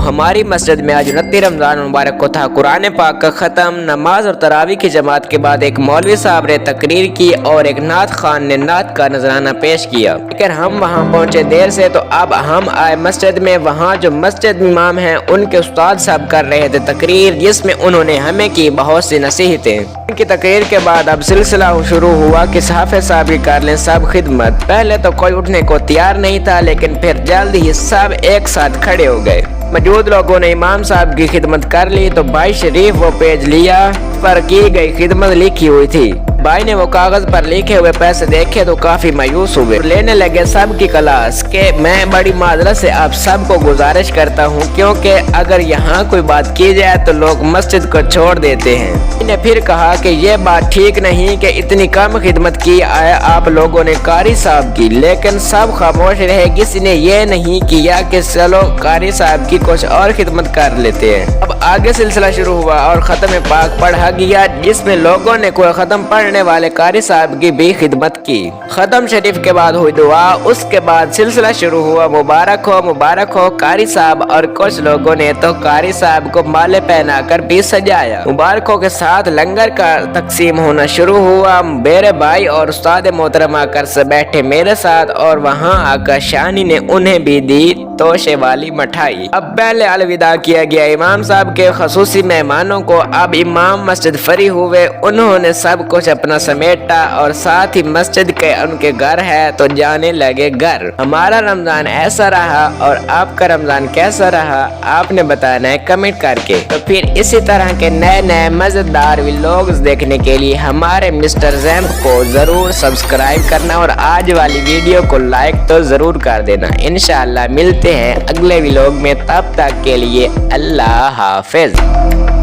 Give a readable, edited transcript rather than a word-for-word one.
हमारी मस्जिद में आज 29 रमज़ान मुबारक को था कुरान पाक का ख़त्म। नमाज और तरावी की जमात के बाद एक मौलवी साहब ने तकरीर की और एक नात खान ने नात का नजराना पेश किया। लेकिन हम वहाँ पहुँचे देर से, तो अब हम आए मस्जिद में। वहाँ जो मस्जिद इमाम हैं उनके उस्ताद साहब कर रहे थे तकरीर, जिसमें उन्होंने हमें की बहुत सी नसीहतें। उनकी तकरीर के बाद अब सिलसिला शुरू हुआ कि हाफिज़ साहब की कर लें सब खिदमत। पहले तो कोई उठने को तैयार नहीं था, लेकिन फिर जल्द ही सब एक साथ खड़े हो गए। मौजूद लोगों ने इमाम साहब की खिदमत कर ली तो भाई शरीफ वो पेज लिया पर की गई खिदमत लिखी हुई थी। भाई ने वो कागज पर लिखे हुए पैसे देखे तो काफी मायूस हुए। लेने लगे सब की क्लास के मैं बड़ी माजरत से आप सबको गुजारिश करता हूँ, क्योंकि अगर यहाँ कोई बात की जाए तो लोग मस्जिद को छोड़ देते हैं। ने फिर कहा कि ये बात ठीक नहीं कि इतनी कम खिदमत की आया आप लोगों ने कारी साहब की, लेकिन सब खामोश रहे। किसी ने ये नहीं किया कि चलो कारी साहब की कुछ और खिदमत कर लेते हैं। अब आगे सिलसिला शुरू हुआ और खत्म पाक पढ़ा गया, जिसमें लोगों ने कोई खत्म पढ़ने वाले कारी साहब की भी खिदमत की। खत्म शरीफ के बाद हुई दुआ, उसके बाद सिलसिला शुरू हुआ मुबारक हो कारी साहब। और कुछ लोगों ने तो कारी साहब को माले पहनाकर भी सजाया। मुबारकों के साथ लंगर का तकसीम होना शुरू हुआ। मेरे भाई और उस्ताद मोहतरम आकर से बैठे मेरे साथ और वहाँ आकर शानी ने उन्हें भी दी तोशे वाली मिठाई। अब पहले अलविदा किया गया इमाम साहब के खसूसी मेहमानों को। अब इमाम मस्जिद फरी हुए, उन्होंने सब कुछ अपना समेटा और साथ ही मस्जिद के उनके घर है तो जाने लगे घर। हमारा रमजान ऐसा रहा और आपका रमजान कैसा रहा आपने बताना है कमेंट करके। तो फिर इसी तरह के नए मजेदार व्लॉग्स देखने के लिए हमारे मिस्टर जैम्प को जरूर सब्सक्राइब करना और आज वाली वीडियो को लाइक तो जरूर कर देना। इंशाल्लाह मिलते हैं अगले व्लॉग में, तब तक के लिए अल्लाह हाफिज।